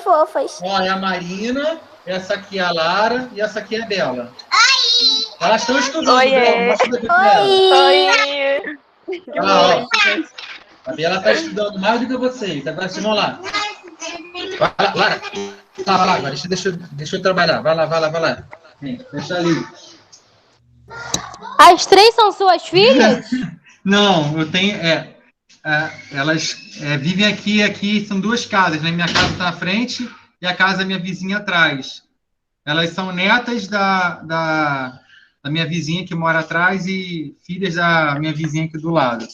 fofas. Ó, é a Marina, essa aqui é a Lara e essa aqui é a Bela. Elas estão estudando, Oiê. Bela. Mostra aqui pra ela. Oi! Que Ah, fofo. A Bela está estudando mais do que vocês. Agora vocês vão lá. Vai lá, Lara. Vai lá, agora. Deixa eu trabalhar. Vai lá. Deixa ali. As 3 são suas filhas? Não, eu tenho. Elas vivem aqui são 2 casas, né? Minha casa está na frente e a casa da minha vizinha atrás. Elas são netas da minha vizinha que mora atrás e filhas da minha vizinha aqui do lado.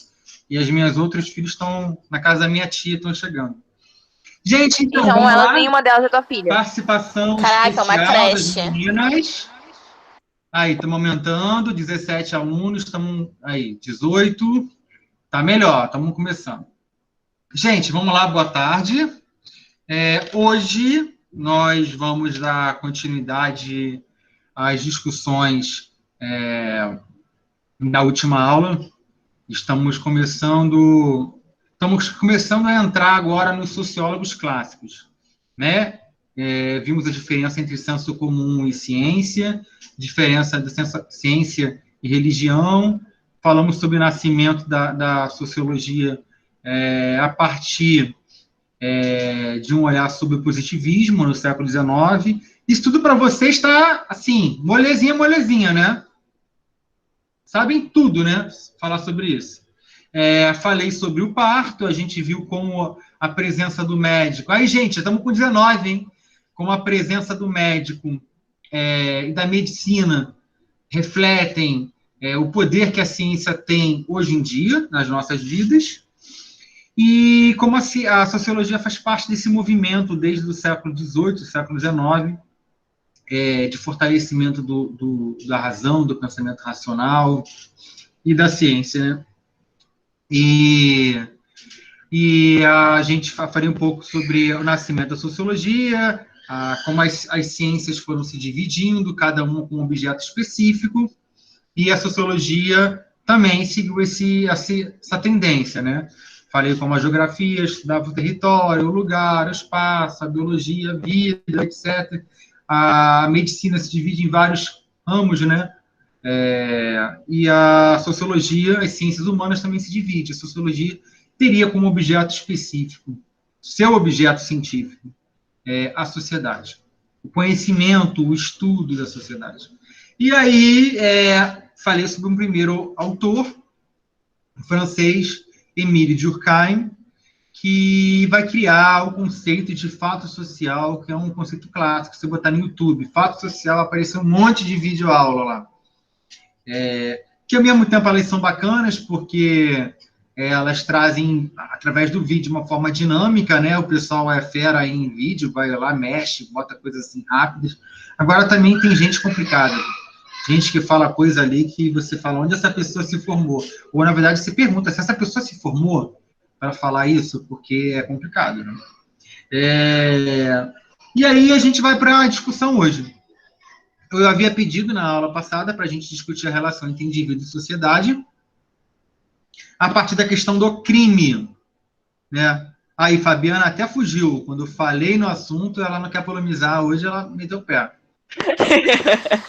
E as minhas outros filhos estão na casa da minha tia, estão chegando. Gente, então vamos lá. Nenhuma delas é tua filha. Participação Caraca, uma especial das creche. meninas. Aí, estamos aumentando, 17 alunos, estamos aí, 18. Tá melhor, estamos começando. Gente, vamos lá, boa tarde. Hoje nós vamos dar continuidade às discussões da última aula. Estamos começando a entrar agora nos sociólogos clássicos, né? Vimos a diferença entre senso comum e ciência, diferença de ciência e religião, falamos sobre o nascimento da sociologia a partir de um olhar sobre o positivismo no século XIX. Isso tudo para vocês está, assim, molezinha, né? Sabem tudo, né? Falar sobre isso. Falei sobre o parto, a gente viu como a presença do médico... Aí, gente, estamos com 19, hein? Como a presença do médico e da medicina refletem o poder que a ciência tem hoje em dia nas nossas vidas e como a sociologia faz parte desse movimento desde o século XVIII, século XIX, de fortalecimento da razão, do pensamento racional e da ciência, né? E a gente faria um pouco sobre o nascimento da sociologia, como as ciências foram se dividindo, cada uma com um objeto específico, e a sociologia também seguiu essa tendência, né? Falei como a geografia estudava o território, o lugar, o espaço, a biologia, a vida, etc. A medicina se divide em vários ramos, né? E a sociologia, as ciências humanas também se dividem. A sociologia teria como objeto específico, seu objeto científico, a sociedade. O conhecimento, o estudo da sociedade. E aí, falei sobre um primeiro autor, o francês Émile Durkheim, que vai criar o conceito de fato social, que é um conceito clássico, se você botar no YouTube, fato social, apareceu um monte de vídeo-aula lá. Que ao mesmo tempo elas são bacanas, porque elas trazem, através do vídeo, uma forma dinâmica, né? O pessoal é fera aí em vídeo, vai lá, mexe, bota coisas assim rápidas. Agora também tem gente complicada. Gente que fala coisa ali que você fala onde essa pessoa se formou. Ou, na verdade, você pergunta se essa pessoa se formou para falar isso, porque é complicado, né? E aí a gente vai para a discussão hoje. Eu havia pedido na aula passada para a gente discutir a relação entre indivíduo e sociedade a partir da questão do crime, né? Aí, Fabiana até fugiu. Quando eu falei no assunto, ela não quer polemizar. Hoje ela meteu o pé.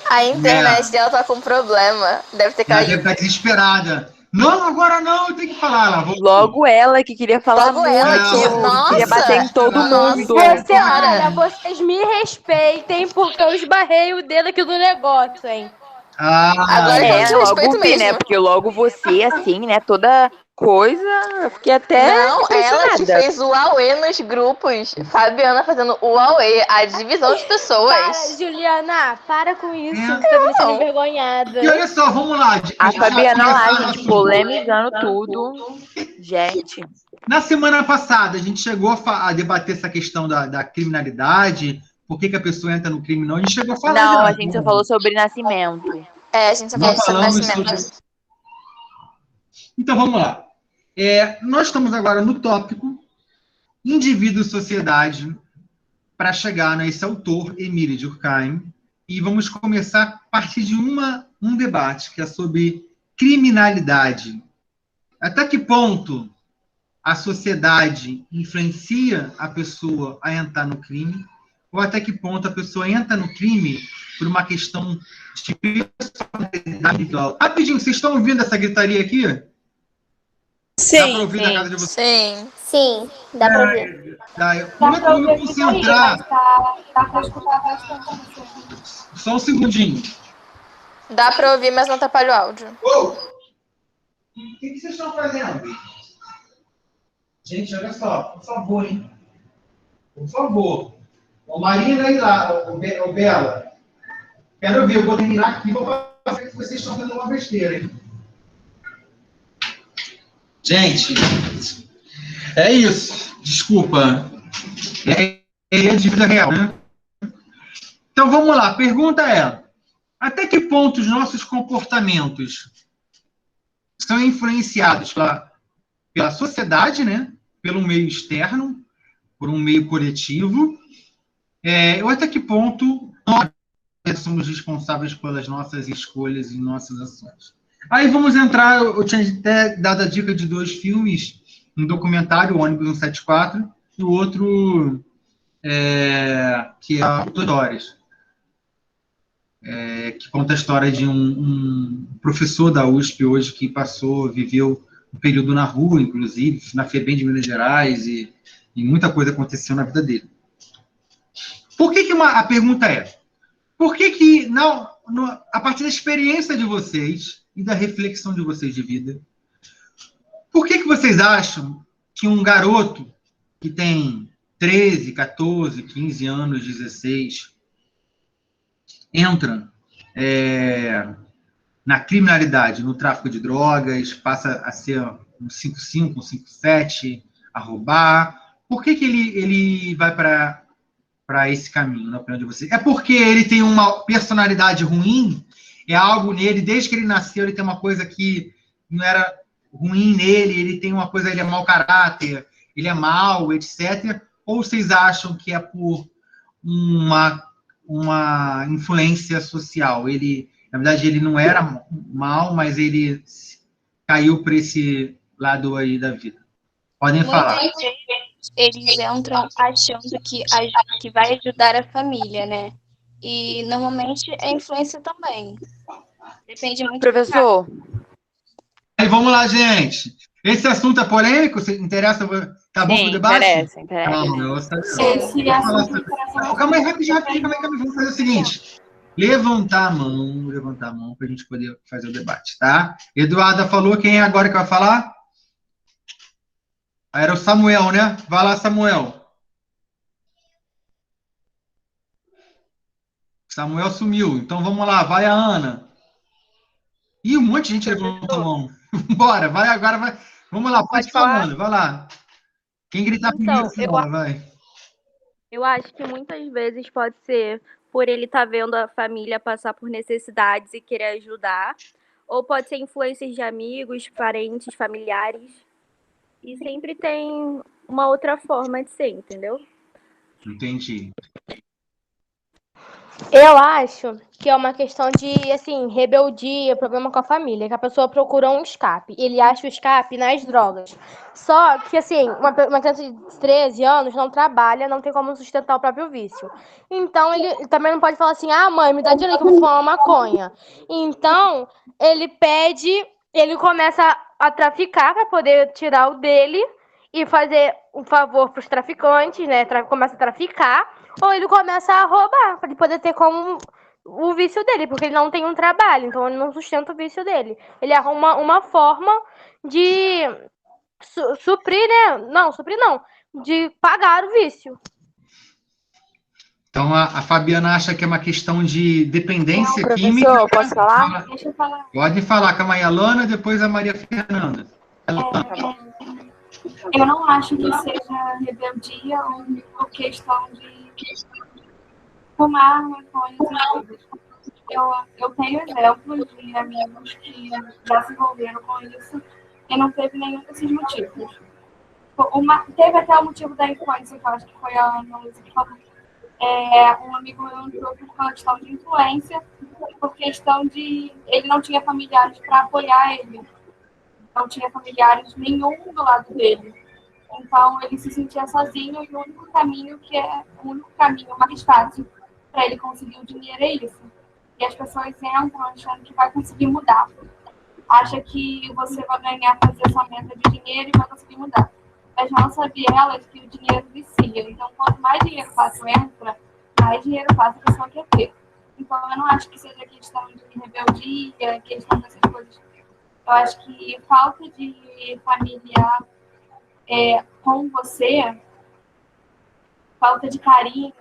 A internet dela tá com problema. Deve ter Ela caído. deve estar desesperada. Não, agora não, eu tenho que falar. Ela voltou. Logo ela que queria falar Logo ela que... Não, Nossa! queria bater em todo mundo. Nossa, Olha, vocês me respeitem, porque eu esbarrei o dedo aqui do negócio, hein? Agora eu te logo respeito vi, mesmo. né? Porque logo você, assim, né? Toda coisa, eu fiquei até Não, ela que impressionada. fez o Aue nos grupos. Fabiana fazendo o Aue, a divisão de Para, pessoas. Juliana, para com isso, É. você tá me deixando envergonhada. E olha só, vamos lá. A Fabiana lá, começar gente, nosso- polemizando tudo. Gente, Na semana passada, a gente chegou a debater essa questão da criminalidade, por que a pessoa entra no crime, não. A gente chegou a falar. não, já. a gente só falou sobre nascimento. A gente só falou Nós sobre falamos nascimento. Então, vamos lá. Nós estamos agora no tópico indivíduo e sociedade para chegar nesse autor, Émile Durkheim, e vamos começar a partir de um debate que é sobre criminalidade. Até que ponto a sociedade influencia a pessoa a entrar no crime, ou até que ponto a pessoa entra no crime por uma questão de personalidade individual. Rapidinho, vocês estão ouvindo essa gritaria aqui? Dá para ouvir da casa de vocês? Sim. Sim, dá pra ver. Como é que eu vou me concentrar? Dá pra escutar bastante. Só um segundinho. Dá pra ouvir, mas não atrapalha o áudio. Ô! O que vocês estão fazendo? Gente, olha só, por favor, hein? Por favor. Ô, Marina e lá, ô Bela. Quero ver, eu vou terminar aqui, vou fazer que vocês estão fazendo uma besteira, hein? Gente, é isso. Desculpa. É de vida real, né? Então, vamos lá. A pergunta é, até que ponto os nossos comportamentos são influenciados pela sociedade, né? Pelo meio externo, por um meio coletivo, ou até que ponto nós somos responsáveis pelas nossas escolhas e nossas ações. Aí vamos entrar, eu tinha até dado a dica de 2 filmes, um documentário, o Ônibus 174, e o outro, que é Histórias, que conta a história de um professor da USP hoje que viveu um período na rua, inclusive, na FEBEM de Minas Gerais, e muita coisa aconteceu na vida dele. A pergunta é, por que não, a partir da experiência de vocês e da reflexão de vocês de vida, por que vocês acham que um garoto que tem 13, 14, 15 anos, 16, entra na criminalidade, no tráfico de drogas, passa a ser um 55, um 57, a roubar? Por que ele vai para esse caminho, na opinião de vocês? É porque ele tem uma personalidade ruim? É algo nele, desde que ele nasceu, ele tem uma coisa que não era ruim nele, ele tem uma coisa, ele é mau caráter, ele é mau, etc. Ou vocês acham que é por uma influência social? Na verdade, ele não era mal, mas ele caiu para esse lado aí da vida. Podem falar. Muitas vezes eles entram achando que vai ajudar a família, né? E normalmente é influência também. Depende muito. Professor, Aí, vamos lá, gente. Esse assunto é polêmico? Interessa? Tá bom pro debate? interessa. Esse assunto Calma aí, rapidinho. Vamos fazer o seguinte. Levantar a mão para a gente poder fazer o debate, tá? Eduarda falou, quem é agora que vai falar? Era o Samuel, né? Vai lá, Samuel. Samuel sumiu. Então, vamos lá. Vai a Ana. Ih, um monte de gente levantou a mão. Bora, vai agora. Vai. Vamos lá, pode falar, Ana. Vai lá. Quem gritar primeiro, vai. Eu acho que muitas vezes pode ser por ele estar vendo a família passar por necessidades e querer ajudar, ou pode ser influências de amigos, parentes, familiares. E sempre tem uma outra forma de ser, entendeu? Entendi. Eu acho que é uma questão de, assim, rebeldia, problema com a família, que a pessoa procura um escape. Ele acha o escape nas drogas. Só que, assim, uma criança de 13 anos não trabalha, não tem como sustentar o próprio vício. Então, ele também não pode falar assim, mãe, me dá dinheiro que eu vou fumar uma maconha. Então, ele começa a traficar para poder tirar o dele e fazer um favor para os traficantes, né? Começa a traficar. Ou ele começa a roubar, para ele poder ter como o vício dele, porque ele não tem um trabalho, então ele não sustenta o vício dele. Ele arruma uma forma de suprir, né? Não, suprir não, de pagar o vício. Então, a Fabiana acha que é uma questão de dependência professor, química. posso falar? Deixa eu falar. Pode falar, calma aí, a Lana, depois a Maria Fernanda. Eu não acho que seja rebeldia ou questão de fumar maconha. Eu tenho exemplos de amigos que já se envolveram com isso e não teve nenhum desses motivos. Teve até o motivo da influência, que eu acho que foi a Ana Luísa que falou. Um amigo meu entrou por questão de influência, por questão de ele não tinha familiares para apoiar ele. Não tinha familiares nenhum do lado dele. Então, ele se sentia sozinho e o único caminho mais fácil para ele conseguir o dinheiro é isso. E as pessoas entram achando que vai conseguir mudar. Acha que você vai ganhar, fazer essa meta de dinheiro e vai conseguir mudar. Mas não sabia elas que o dinheiro vicia. Então, quanto mais dinheiro fácil entra, mais dinheiro fácil a pessoa quer ter. Então, eu não acho que seja questão de rebeldia, questão dessas coisas. Eu acho que falta de família com você, falta de carinho,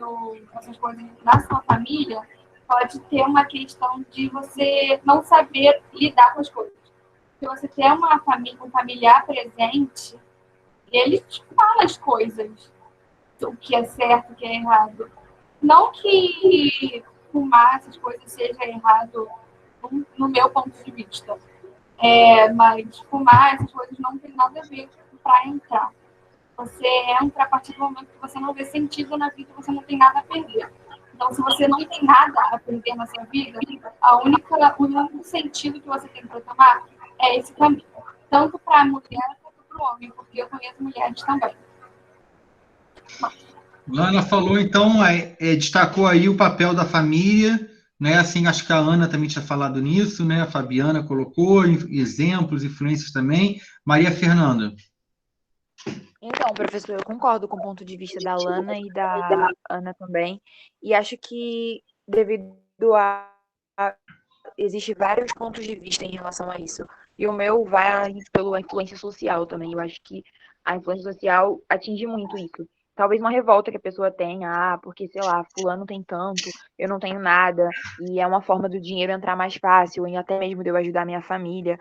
essas coisas na sua família, pode ter uma questão de você não saber lidar com as coisas. Se você tem um familiar presente, ele te fala as coisas, o que é certo, o que é errado. Não que fumar essas coisas seja errado no meu ponto de vista. Mas fumar essas coisas não tem nada a ver para entrar. Você entra a partir do momento que você não vê sentido na vida, você não tem nada a perder. Então, se você não tem nada a perder na sua vida, o único sentido que você tem para tomar é esse caminho. Tanto para a mulher quanto para o homem, porque eu conheço mulheres também. Lana falou, então, destacou aí o papel da família, né? Assim, acho que a Ana também tinha falado nisso, né? A Fabiana colocou exemplos, influências também. Maria Fernanda. Então, professor, eu concordo com o ponto de vista da Lana e da Ana também. E acho que devido existem vários pontos de vista em relação a isso. E o meu vai pela influência social também. Eu acho que a influência social atinge muito isso. Talvez uma revolta que a pessoa tenha, porque, sei lá, fulano tem tanto, eu não tenho nada, e é uma forma do dinheiro entrar mais fácil, e até mesmo de eu ajudar minha família,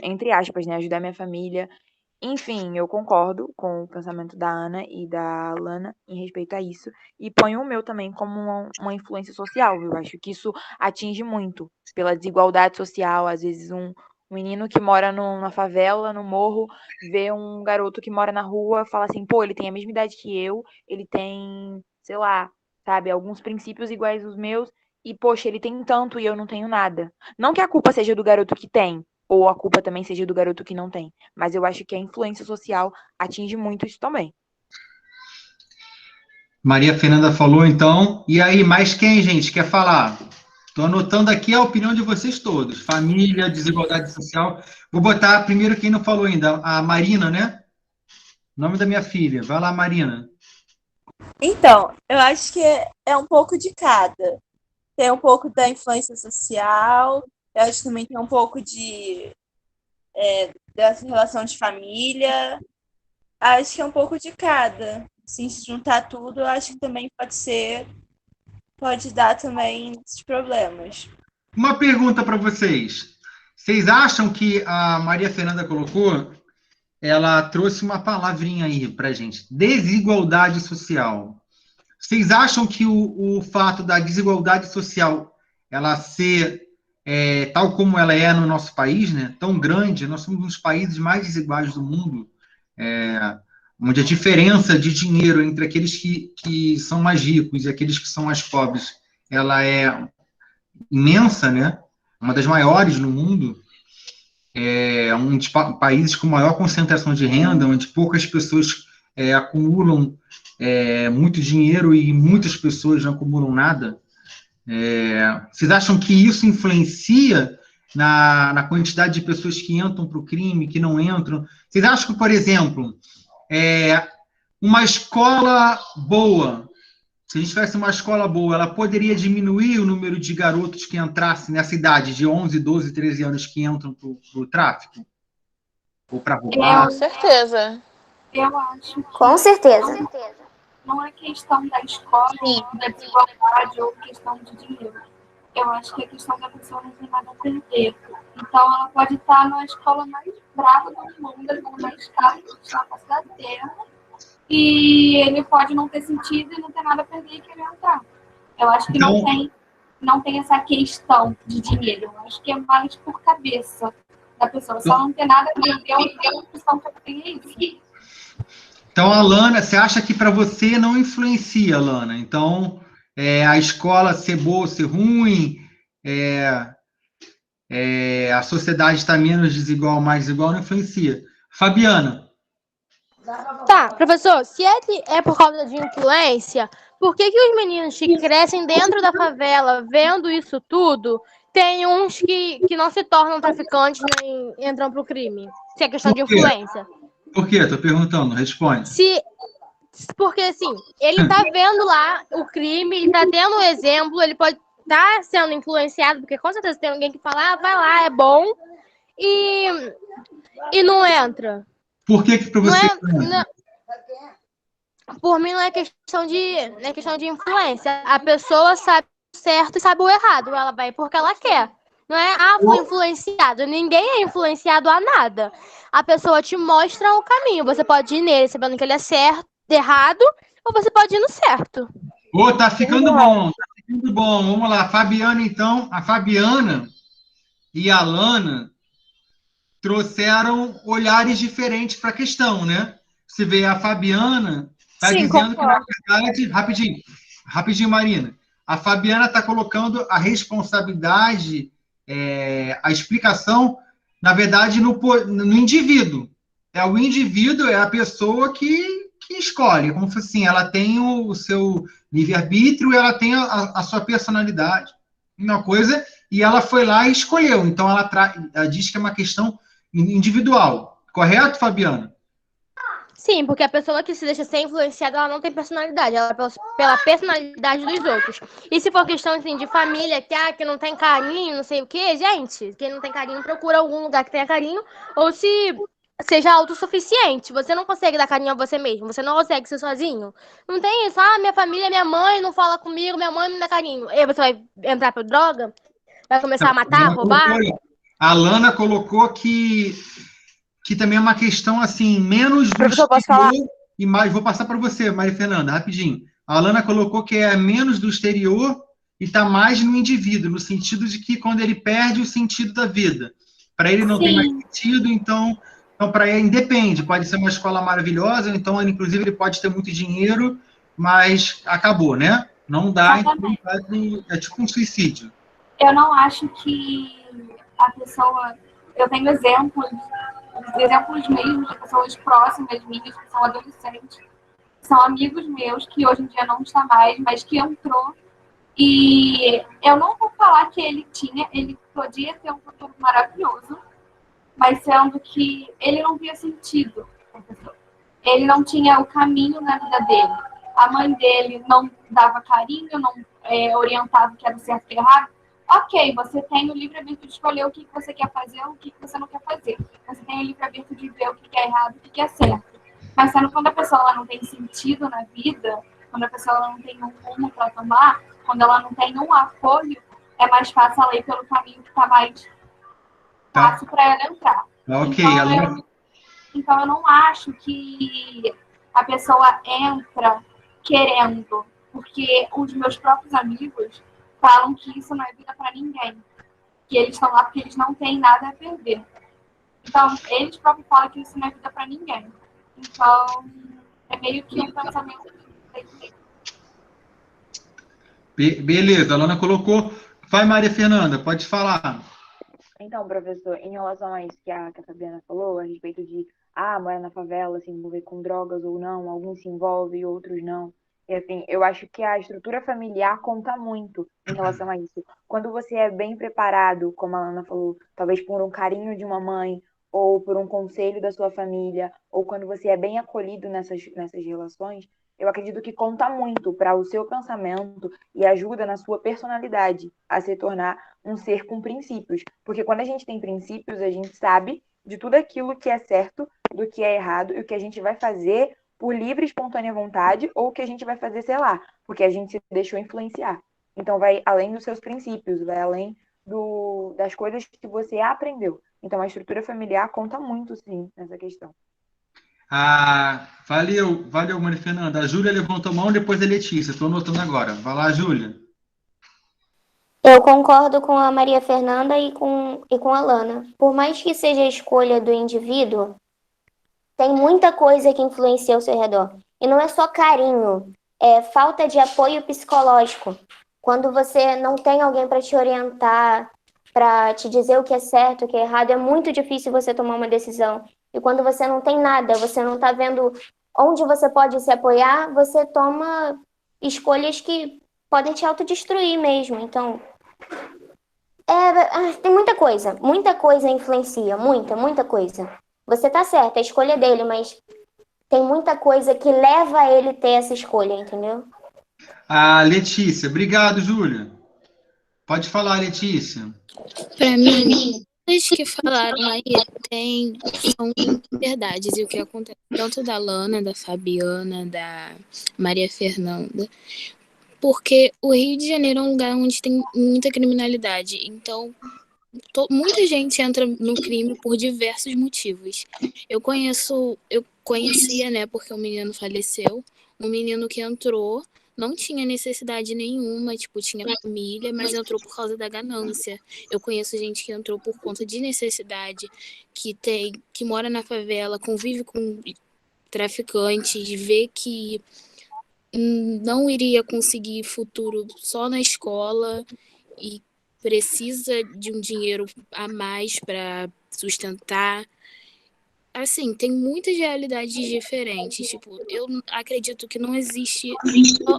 entre aspas, né, ajudar minha família. Enfim, eu concordo com o pensamento da Ana e da Lana em respeito a isso, e ponho o meu também como uma influência social. Eu acho que isso atinge muito pela desigualdade social. Às vezes um menino que mora na favela, no morro, vê um garoto que mora na rua, fala assim, pô, ele tem a mesma idade que eu, ele tem, sei lá, sabe, alguns princípios iguais aos meus, e poxa, ele tem tanto e eu não tenho nada. Não que a culpa seja do garoto que tem, ou a culpa também seja do garoto que não tem. Mas eu acho que a influência social atinge muito isso também. Maria Fernanda falou, então. E aí, mais quem, gente, quer falar? Estou anotando aqui a opinião de vocês todos. Família, desigualdade social. Vou botar primeiro quem não falou ainda, a Marina, né? Nome da minha filha. Vai lá, Marina. Então, eu acho que é um pouco de cada. Tem um pouco da influência social, eu acho que também tem um pouco dessa relação de família. Acho que é um pouco de cada. Se juntar tudo, eu acho que também pode dar também esses problemas. Uma pergunta para vocês. Vocês acham que a Maria Fernanda colocou, ela trouxe uma palavrinha aí para gente, desigualdade social. Vocês acham que o fato da desigualdade social, ela ser tal como ela é no nosso país, né, tão grande, nós somos um dos países mais desiguais do mundo, onde a diferença de dinheiro entre aqueles que são mais ricos e aqueles que são mais pobres, ela é imensa, né? Uma das maiores no mundo, um dos países com maior concentração de renda, onde poucas pessoas acumulam muito dinheiro e muitas pessoas não acumulam nada. Vocês acham que isso influencia na quantidade de pessoas que entram para o crime, que não entram? Vocês acham que, por exemplo, uma escola boa, se a gente tivesse uma escola boa, ela poderia diminuir o número de garotos que entrassem nessa idade de 11, 12, 13 anos que entram para o tráfico? Ou para roubar? Com certeza. Eu acho que Com certeza. não é questão da escola, da desigualdade ou questão de dinheiro. Eu acho que é questão da pessoa não ter nada a perder. Então, ela pode estar na escola mais brava do mundo, a escola mais cara que está na face da terra, e ele pode não ter sentido e não ter nada a perder e querer entrar. Eu acho que Então, não tem essa questão de dinheiro. Eu acho que é mais por cabeça da pessoa. Só não ter nada a perder, a única questão que eu tenho é isso. Então, a Lana, você acha que para você não influencia, Lana? Então, a escola ser boa ou ser ruim, a sociedade está menos desigual, mais desigual, não influencia. Fabiana? Tá, professor, se ele é por causa de influência, por que que os meninos que crescem dentro da favela vendo isso tudo, tem uns que não se tornam traficantes nem entram pro crime? Se é questão de Por quê? influência. Por quê? Tô perguntando, responde. Porque, assim, ele tá vendo lá o crime, ele tá tendo um exemplo, ele pode estar sendo influenciado, porque com certeza tem alguém que fala, vai lá, é bom, e não entra. Por que pra Não você... é, por mim não é questão de influência. A pessoa sabe o certo e sabe o errado. Ela vai porque ela quer. Não é, foi influenciado. Ninguém é influenciado a nada. A pessoa te mostra o caminho. Você pode ir nele sabendo que ele é certo, errado, ou você pode ir no certo. Ô, tá ficando bom, tá ficando bom. Vamos lá, Fabiana, então. A Fabiana e a Lana trouxeram olhares diferentes para a questão, né? Você vê a Fabiana está dizendo que, na verdade, rapidinho, Marina, a Fabiana está colocando a responsabilidade, a explicação, na verdade, no indivíduo. O indivíduo é a pessoa que escolhe, como se assim, ela tem o seu livre-arbítrio, ela tem a sua personalidade, uma coisa, e ela foi lá e escolheu. Então, ela diz que é uma questão individual. Correto, Fabiana? Sim, porque a pessoa que se deixa ser influenciada, ela não tem personalidade, ela é pela personalidade dos outros. E se for questão assim, de família, que não tem carinho, não sei o quê, gente, quem não tem carinho procura algum lugar que tenha carinho, ou se seja autossuficiente. Você não consegue dar carinho a você mesmo, você não consegue ser sozinho. Não tem isso, minha família, minha mãe não fala comigo, minha mãe não me dá carinho. E aí você vai entrar pra droga? Vai começar a matar, roubar? A Lana colocou que também é uma questão, assim, menos do Professor, posso falar? e mais. Vou passar para você, Maria Fernanda, rapidinho. A Lana colocou que é menos do exterior e está mais no indivíduo, no sentido de que quando ele perde o sentido da vida. Para ele não tem mais sentido, então para ele depende. Pode ser uma escola maravilhosa, então, inclusive, ele pode ter muito dinheiro, mas acabou, né? Não dá, então, é tipo um suicídio. Eu não acho que a pessoa... Eu tenho exemplos mesmo de pessoas próximas minhas, que são adolescentes, são amigos meus, que hoje em dia não está mais, mas que entrou. E eu não vou falar que ele podia ter um futuro maravilhoso, mas sendo que ele não via sentido. Ele não tinha o caminho na vida dele. A mãe dele não dava carinho, não orientava o que era o certo e errado. Ok, você tem o livre-arbítrio de escolher o que você quer fazer ou o que você não quer fazer. Você tem o livre-arbítrio de ver o que é errado e o que é certo. Mas quando a pessoa ela não tem sentido na vida, quando a pessoa ela não tem um rumo para tomar, quando ela não tem um apoio, é mais fácil ela ir pelo caminho que está mais fácil para ela entrar. Ok, então eu não acho que a pessoa entra querendo, porque os meus próprios amigos falam que isso não é vida para ninguém. Que eles estão lá porque eles não têm nada a perder. Então, eles próprios falam que isso não é vida para ninguém. Então, é meio que um pensamento... Beleza, a Lana colocou. Vai, Maria Fernanda, pode falar. Então, professor, em relação a isso que a Fabiana falou, a respeito de, morar na favela, se envolver com drogas ou não, alguns se envolvem, outros não. E, assim, eu acho que a estrutura familiar conta muito em relação a isso. Quando você é bem preparado, como a Ana falou, talvez por um carinho de uma mãe, ou por um conselho da sua família, ou quando você é bem acolhido nessas relações, eu acredito que conta muito para o seu pensamento e ajuda na sua personalidade a se tornar um ser com princípios. Porque quando a gente tem princípios, a gente sabe de tudo aquilo que é certo, do que é errado, e o que a gente vai fazer por livre e espontânea vontade, ou o que a gente vai fazer, sei lá, porque a gente se deixou influenciar. Então, vai além dos seus princípios, vai além das coisas que você aprendeu. Então, a estrutura familiar conta muito, sim, nessa questão. Valeu, Maria Fernanda. A Júlia levantou a mão, depois a Letícia. Estou anotando agora. Vai lá, Júlia. Eu concordo com a Maria Fernanda e com a Lana. Por mais que seja a escolha do indivíduo, tem muita coisa que influencia ao seu redor. E não é só carinho, é falta de apoio psicológico. Quando você não tem alguém para te orientar, para te dizer o que é certo, o que é errado, é muito difícil você tomar uma decisão. E quando você não tem nada, você não está vendo onde você pode se apoiar, você toma escolhas que podem te autodestruir mesmo. Então, tem muita coisa influencia, muita coisa. Você tá certa, a escolha é dele, mas tem muita coisa que leva a ele ter essa escolha, entendeu? A Letícia, obrigado, Júlia. Pode falar, Letícia. Para mim, todas que falaram aí são verdades e o que acontece tanto da Lana, da Fabiana, da Maria Fernanda, porque o Rio de Janeiro é um lugar onde tem muita criminalidade, então muita gente entra no crime por diversos motivos. Eu conhecia, né, porque o menino faleceu, um menino que entrou, não tinha necessidade nenhuma, tipo, tinha família, mas entrou por causa da ganância. Eu conheço gente que entrou por conta de necessidade, que mora na favela, convive com traficantes, vê que não iria conseguir futuro só na escola e precisa de um dinheiro a mais para sustentar. Assim, tem muitas realidades diferentes. Tipo, eu acredito que não existe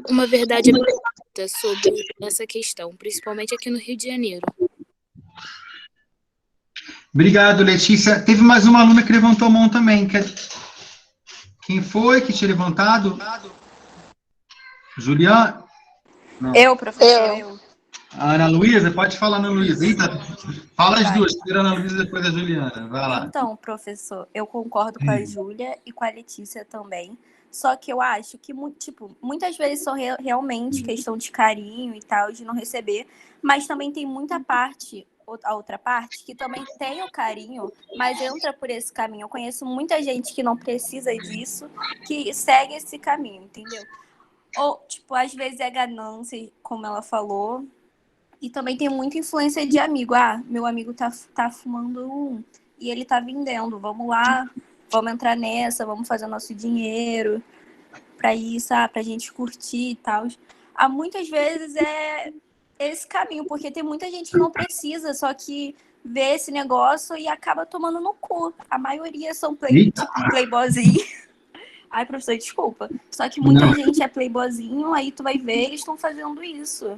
uma verdade absoluta sobre essa questão, principalmente aqui no Rio de Janeiro. Obrigado, Letícia. Teve mais uma aluna que levantou a mão também. Quem foi que tinha levantado? Juliana? Não. Eu, professor. A Ana Luísa? Pode falar, Ana Luísa. Eita, fala as duas. Primeiro a Ana Luísa, depois a Juliana. Vai lá. Então, professor, eu concordo com a Júlia e com a Letícia também. Só que eu acho que, tipo, muitas vezes são realmente questão de carinho e tal, de não receber, mas também tem muita parte, a outra parte, que também tem o carinho, mas entra por esse caminho. Eu conheço muita gente que não precisa disso, que segue esse caminho, entendeu? Ou, tipo, às vezes é ganância, como ela falou, e também tem muita influência de amigo. Ah, meu amigo tá fumando e ele tá vendendo. Vamos lá, vamos entrar nessa, vamos fazer nosso dinheiro pra isso, pra gente curtir e tal. Há muitas vezes é esse caminho, porque tem muita gente que não precisa, só que vê esse negócio e acaba tomando no cu. A maioria são playboyzinho. Ai, professor, desculpa. Só que muita gente é playboyzinho, aí tu vai ver, eles estão fazendo isso.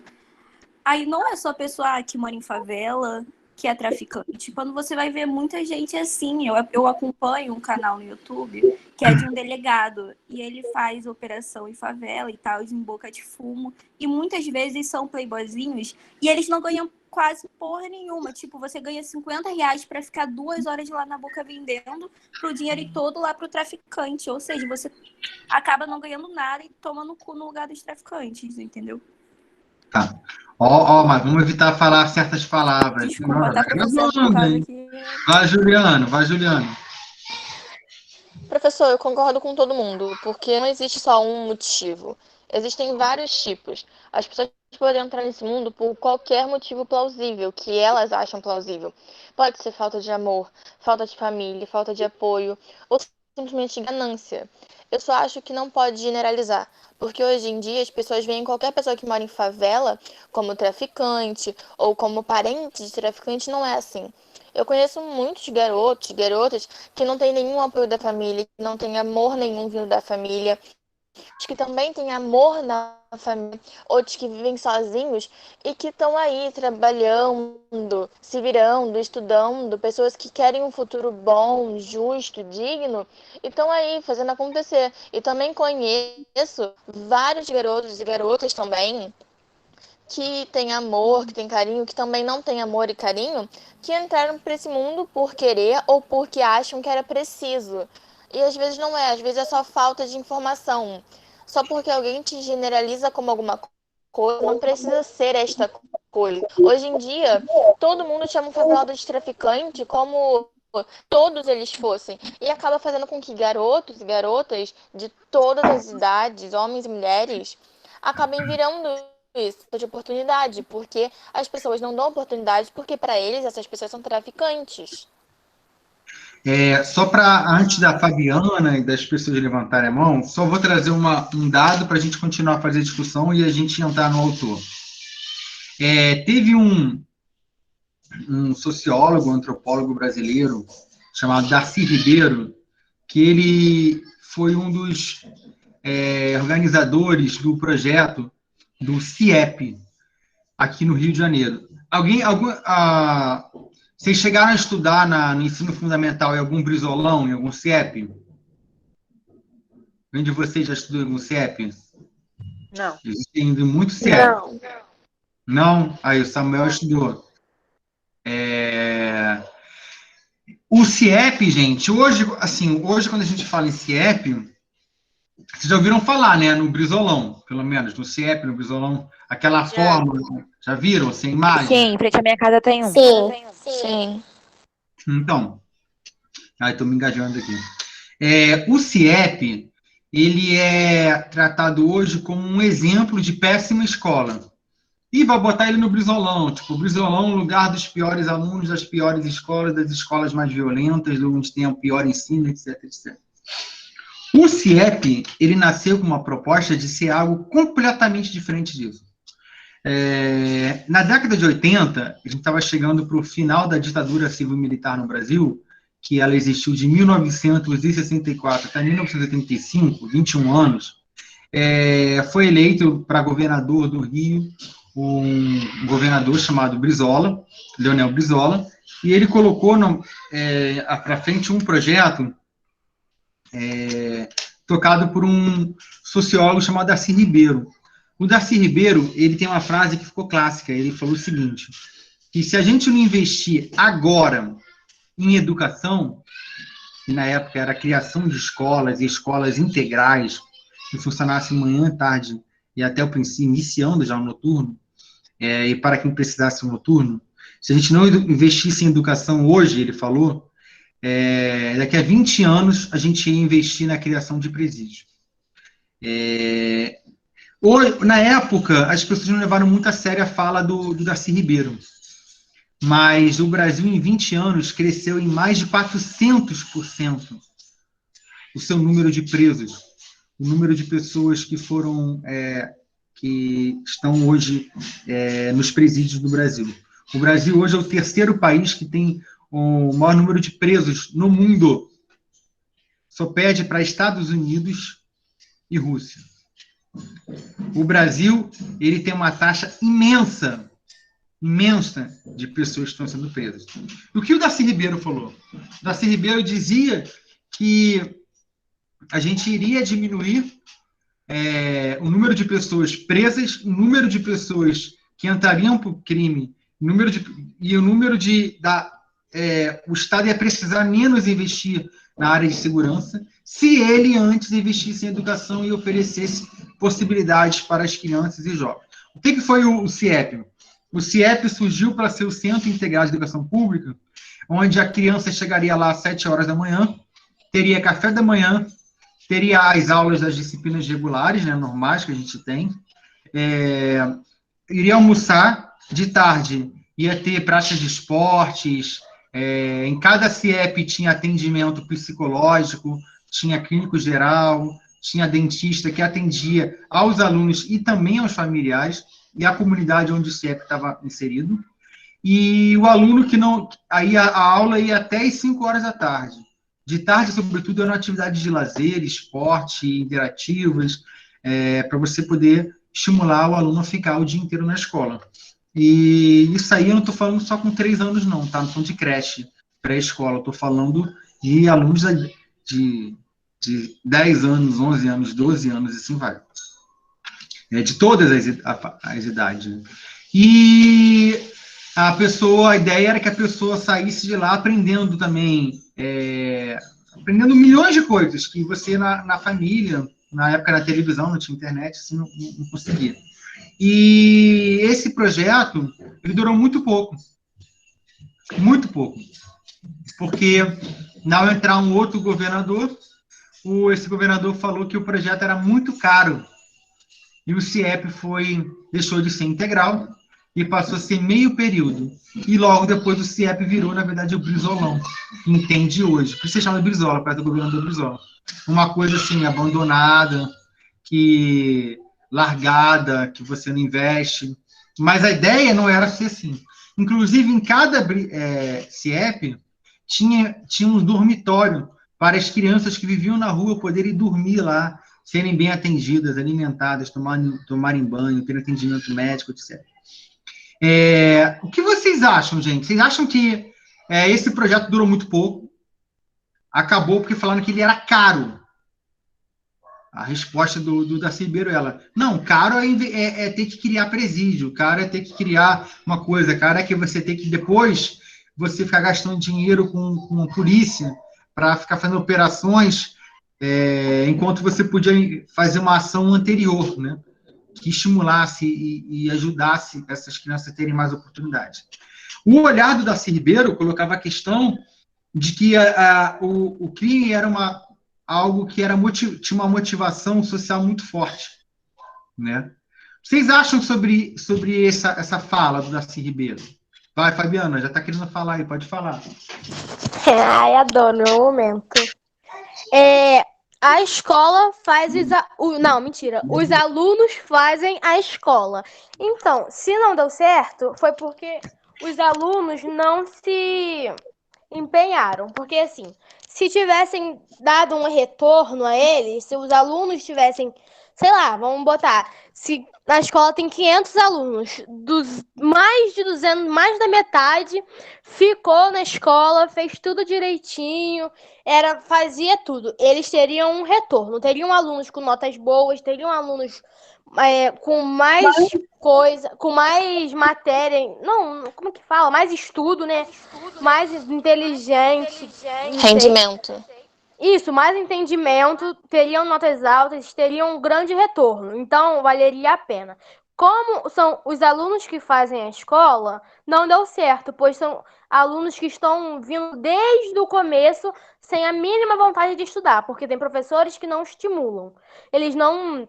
Aí não é só a pessoa que mora em favela, que é traficante. Quando você vai ver muita gente assim, eu acompanho um canal no YouTube que é de um delegado, e ele faz operação em favela e tal, em boca de fumo, e muitas vezes são playboyzinhos, e eles não ganham quase porra nenhuma. Tipo, você ganha R$50 para ficar 2 horas lá na boca vendendo, pro dinheiro ir todo lá pro traficante. Ou seja, você acaba não ganhando nada e toma no cu no lugar dos traficantes, entendeu? Tá. Mas vamos evitar falar certas palavras. Desculpa, tá, professor? Por causa que... Vai, Juliano. Professor, eu concordo com todo mundo, porque não existe só um motivo. Existem vários tipos. As pessoas podem entrar nesse mundo por qualquer motivo plausível, que elas acham plausível. Pode ser falta de amor, falta de família, falta de apoio, ou simplesmente ganância. Eu só acho que não pode generalizar, porque hoje em dia as pessoas veem qualquer pessoa que mora em favela como traficante ou como parente de traficante. Não é assim. Eu conheço muitos garotos e garotas que não têm nenhum apoio da família, que não têm amor nenhum vindo da família, que também têm amor na família, outros que vivem sozinhos e que estão aí trabalhando, se virando, estudando, pessoas que querem um futuro bom, justo, digno, e estão aí fazendo acontecer. E também conheço vários garotos e garotas também que têm amor, que têm carinho, que também não têm amor e carinho, que entraram para esse mundo por querer ou porque acham que era preciso. E às vezes não é, às vezes é só falta de informação. Só porque alguém te generaliza como alguma coisa, não precisa ser esta coisa. Hoje em dia, todo mundo chama o favelado de traficante como todos eles fossem. E acaba fazendo com que garotos e garotas de todas as idades, homens e mulheres, acabem virando isso de oportunidade, porque as pessoas não dão oportunidade, porque para eles essas pessoas são traficantes. Só para, antes da Fabiana e das pessoas levantarem a mão, só vou trazer um dado para a gente continuar a fazer a discussão e a gente entrar no autor. Teve um sociólogo, um antropólogo brasileiro, chamado Darcy Ribeiro, que ele foi um dos organizadores do projeto do CIEP, aqui no Rio de Janeiro. Vocês chegaram a estudar no ensino fundamental em algum Brizolão, em algum CIEP? Alguém de vocês já estudou em algum CIEP? Não. Existem muitos CIEP. Não. Não? Aí o Samuel estudou. O CIEP, gente, hoje quando a gente fala em CIEP, vocês já ouviram falar, né, no Brizolão, pelo menos, no CIEP, no Brizolão, aquela fórmula, já viram, sem imagem? Sim, em frente à minha casa tem um. Sim. Então, estou me engajando aqui. O CIEP, ele é tratado hoje como um exemplo de péssima escola. E vai botar ele no Brizolão, tipo, o Brizolão é o lugar dos piores alunos, das piores escolas, das escolas mais violentas, onde tem o pior ensino, etc, etc. O CIEP, ele nasceu com uma proposta de ser algo completamente diferente disso. Na década de 80, a gente estava chegando para o final da ditadura civil-militar no Brasil, que ela existiu de 1964 até 1985, 21 anos, foi eleito para governador do Rio um governador chamado Brizola, Leonel Brizola, e ele colocou para frente um projeto tocado por um sociólogo chamado Darcy Ribeiro. O Darcy Ribeiro, ele tem uma frase que ficou clássica, ele falou o seguinte, que se a gente não investir agora em educação, que na época era a criação de escolas e escolas integrais, que funcionassem manhã, tarde e até o princípio, iniciando já o noturno, e para quem precisasse o noturno, se a gente não investisse em educação hoje, ele falou, daqui a 20 anos a gente ia investir na criação de presídios. Na época, as pessoas não levaram muito a sério a fala do Darcy Ribeiro, mas o Brasil, em 20 anos, cresceu em mais de 400% o seu número de presos, o número de pessoas que estão hoje nos presídios do Brasil. O Brasil hoje é o terceiro país que tem o maior número de presos no mundo. Só perde para Estados Unidos e Rússia. O Brasil, ele tem uma taxa imensa de pessoas que estão sendo presas. O que o Darcy Ribeiro falou? O Darcy Ribeiro dizia que a gente iria diminuir o número de pessoas presas, o número de pessoas que entrariam para o crime, o Estado ia precisar menos investir na área de segurança se ele antes investisse em educação e oferecesse possibilidades para as crianças e jovens. O que foi o CIEP? O CIEP surgiu para ser o Centro Integrado de Educação Pública, onde a criança chegaria lá às 7 horas da manhã, teria café da manhã, teria as aulas das disciplinas regulares, né, normais que a gente tem, iria almoçar, de tarde ia ter prática de esportes, em cada CIEP tinha atendimento psicológico, tinha clínico geral, tinha dentista que atendia aos alunos e também aos familiares, e a comunidade onde o CIEP estava inserido, e o aluno que não... Aí a aula ia até as 5 horas da tarde. De tarde, sobretudo, eram atividades de lazer, esporte, interativas, para você poder estimular o aluno a ficar o dia inteiro na escola. E isso aí eu não estou falando só com 3 anos, não, tá? Não estou de creche, pré-escola, estou falando de alunos de 10 anos, 11 anos, 12 anos, e assim vai. De todas as idades. E a ideia era que a pessoa saísse de lá aprendendo também, aprendendo milhões de coisas que você na família, na época da televisão, não tinha internet, assim, não conseguia. E esse projeto, ele durou muito pouco, porque ao entrar um outro governador, esse governador falou que o projeto era muito caro, e o CIEP deixou de ser integral e passou a ser meio período. E logo depois o CIEP virou, na verdade, o Brizolão, que entende hoje. Por isso se chama Brizola, perto do governador Brizola. Uma coisa assim, abandonada, largada, que você não investe. Mas a ideia não era ser assim. Inclusive, em cada CIEP, tinha um dormitório para as crianças que viviam na rua poderem dormir lá, serem bem atendidas, alimentadas, tomarem banho, terem atendimento médico, etc. O que vocês acham, gente? Vocês acham que esse projeto durou muito pouco? Acabou porque falaram que ele era caro. A resposta do Darcy Ribeiro não, caro é ter que criar presídio, caro é ter que criar uma coisa, caro é que você tem que depois você ficar gastando dinheiro com a polícia para ficar fazendo operações enquanto você podia fazer uma ação anterior, né? Que estimulasse e ajudasse essas crianças a terem mais oportunidade. O olhar do Darcy Ribeiro colocava a questão de que o crime era algo que tinha uma motivação social muito forte, né? Vocês acham sobre essa fala do Darcy Ribeiro? Vai, Fabiana, já está querendo falar aí, pode falar. Ai, adoro, meu momento. A escola faz não, mentira. Os alunos fazem a escola. Então, se não deu certo, foi porque os alunos não se empenharam. Porque, assim, se tivessem dado um retorno a eles, se os alunos tivessem, sei lá, vamos botar, se na escola tem 500 alunos, mais de 200, mais da metade ficou na escola, fez tudo direitinho, fazia tudo. Eles teriam um retorno, teriam alunos com notas boas, teriam alunos com mais coisa, com mais matéria, não, como que fala? Mais estudo, né? Mais inteligente. Rendimento. Isso, mais entendimento, teriam notas altas, teriam um grande retorno. Então, valeria a pena. Como são os alunos que fazem a escola, não deu certo, pois são alunos que estão vindo desde o começo sem a mínima vontade de estudar, porque tem professores que não estimulam. Eles não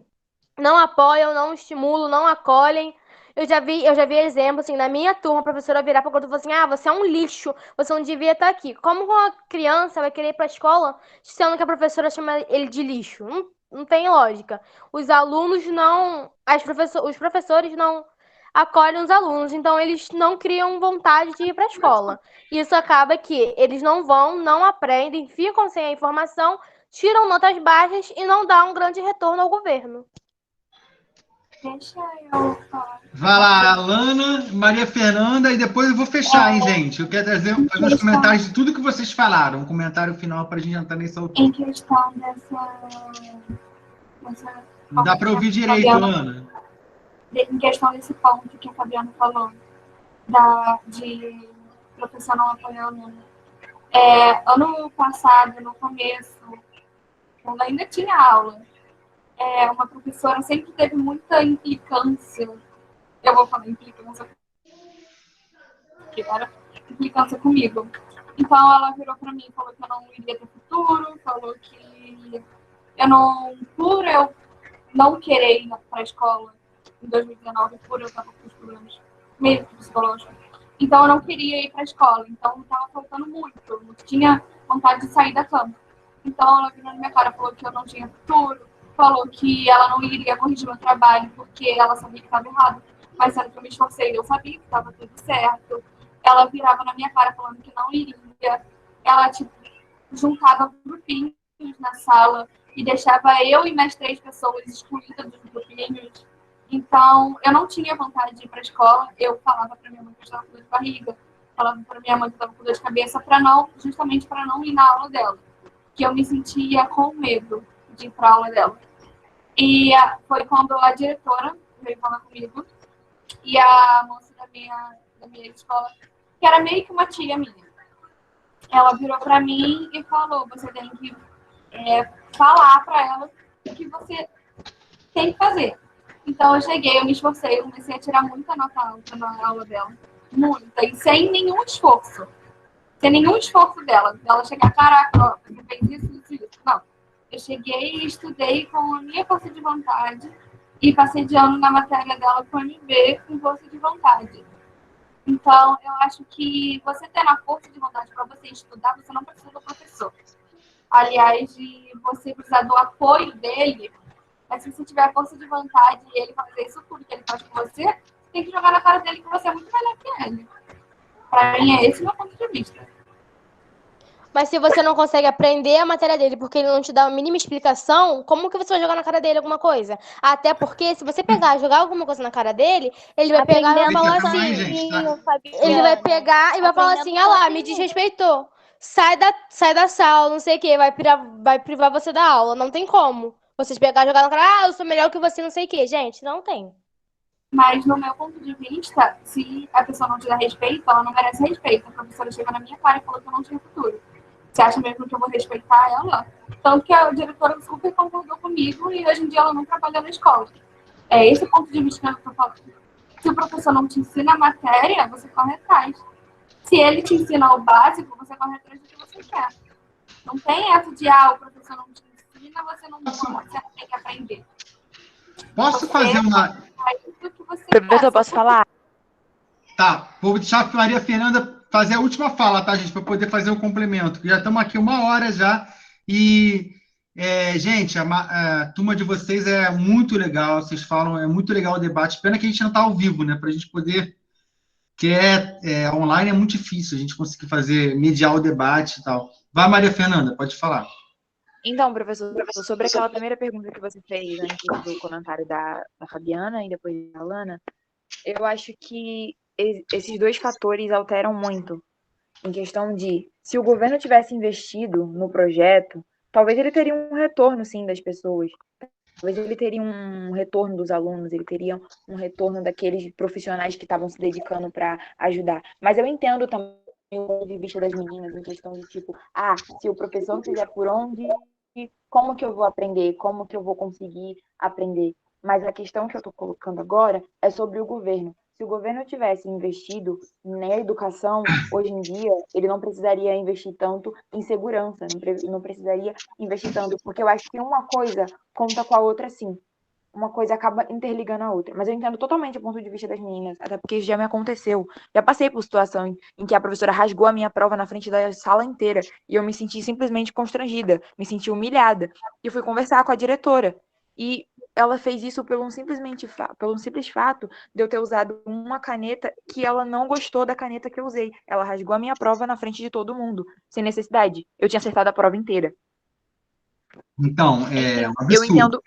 apoiam, não estimulam, não acolhem. Eu já vi exemplo, assim, na minha turma, a professora virar para o outro e falar assim, você é um lixo, você não devia estar aqui. Como uma criança vai querer ir para a escola, sendo que a professora chama ele de lixo? Não tem lógica. Os alunos os professores não acolhem os alunos, então eles não criam vontade de ir para a escola. Isso acaba que eles não vão, não aprendem, ficam sem a informação, tiram notas baixas e não dá um grande retorno ao governo. Deixa eu falar. Vai lá, Alana, Maria Fernanda, e depois eu vou fechar, hein, gente? Eu quero fazer uns comentários de tudo que vocês falaram, um comentário final para a gente entrar nesse autor. Em questão dessa Não dá para ouvir direito, Alana. Em questão desse ponto que a Fabiana falou, de professor não apoiar aluno. Ano passado, no começo, quando ainda tinha aula, uma professora sempre teve muita implicância. Eu vou falar implicância, porque era implicância comigo. Então, ela virou para mim e falou que eu não iria ter futuro, falou que por eu não querer ir para a escola em 2019, por eu estar com os problemas meio psicológicos. Então, eu não queria ir para a escola. Então, estava faltando muito. Eu não tinha vontade de sair da cama. Então, ela virou na minha cara, falou que eu não tinha futuro, falou que ela não iria corrigir meu trabalho porque ela sabia que estava errado, mas sendo que eu me esforcei, eu sabia que estava tudo certo. Ela virava na minha cara falando que não iria. Ela, juntava grupinhos na sala e deixava eu e mais 3 pessoas excluídas dos grupinhos. Então, eu não tinha vontade de ir para a escola. Eu falava para minha mãe que eu estava com dor de barriga, falava para minha mãe que eu estava com dor de cabeça, justamente para não ir na aula dela, que eu me sentia com medo de ir para a aula dela. E foi quando a diretora veio falar comigo e a moça da minha escola, que era meio que uma tia minha, ela virou para mim e falou, você tem que falar para ela o que você tem que fazer. Então, eu cheguei, eu me esforcei, eu comecei a tirar muita nota alta na aula dela. Muita, e sem nenhum esforço. Sem nenhum esforço dela. Ela chegar, caraca, ó, você fez isso. Não. Eu cheguei e estudei com a minha força de vontade e passei de ano na matéria dela com MB com força de vontade. Então, eu acho que você tendo a força de vontade para você estudar, você não precisa do professor. Aliás, de você precisar do apoio dele, mas se você tiver a força de vontade e ele fazer isso tudo que ele faz com você, tem que jogar na cara dele que você é muito melhor que ele. Para mim, é esse o meu ponto de vista. Mas se você não consegue aprender a matéria dele porque ele não te dá a mínima explicação, como que você vai jogar na cara dele alguma coisa? Até porque se você pegar e jogar alguma coisa na cara dele, ele vai pegar e vai falar Calma aí, assim. gente, tá? Ele vai pegar e vai falar assim, ah lá, me desrespeitou. Sai da sala, não sei o quê, vai privar você da aula. Não tem como. Vocês pegar e jogar na cara, eu sou melhor que você, não sei o quê. Gente, não tem. Mas, no meu ponto de vista, se a pessoa não te dá respeito, ela não merece respeito. A professora chegou na minha cara e falou que eu não tinha futuro. Você acha mesmo que eu vou respeitar ela? Tanto que a diretora super concordou comigo e hoje em dia ela não trabalha na escola. É esse o ponto de vista que eu estou falando. Se o professor não te ensina a matéria, você corre atrás. Se ele te ensina o básico, você corre atrás do que você quer. Não tem essa de, o professor não te ensina, você não tem que aprender. Posso fazer uma... Professor, posso falar? Tá, vou deixar a Maria Fernanda fazer a última fala, tá, gente? Para poder fazer o complemento. Já estamos aqui 1 hora já. E, gente, a turma de vocês é muito legal. Vocês falam, é muito legal o debate. Pena que a gente não está ao vivo, né? Para a gente poder... Que online é muito difícil a gente conseguir mediar o debate e tal. Vai, Maria Fernanda, pode falar. Então, professor, sobre aquela primeira pergunta que você fez antes do comentário da Fabiana e depois da Alana, eu acho que esses 2 fatores alteram muito em questão de, se o governo tivesse investido no projeto, talvez ele teria um retorno, sim, das pessoas. Talvez ele teria um retorno dos alunos, ele teria um retorno daqueles profissionais que estavam se dedicando para ajudar. Mas eu entendo também o ponto de vista das meninas, em questão de tipo, se o professor não fizer por onde, como que eu vou aprender? Como que eu vou conseguir aprender? Mas a questão que eu estou colocando agora é sobre o governo. Se o governo tivesse investido na educação, hoje em dia, ele não precisaria investir tanto em segurança, não precisaria investir tanto, porque eu acho que uma coisa conta com a outra, sim. Uma coisa acaba interligando a outra. Mas eu entendo totalmente o ponto de vista das meninas, até porque isso já me aconteceu. Já passei por situação em que a professora rasgou a minha prova na frente da sala inteira e eu me senti simplesmente constrangida, me senti humilhada. E eu fui conversar com a diretora. E ela fez isso pelo simples fato de eu ter usado uma caneta que ela não gostou da caneta que eu usei. Ela rasgou a minha prova na frente de todo mundo, sem necessidade. Eu tinha acertado a prova inteira. Então, é um absurdo.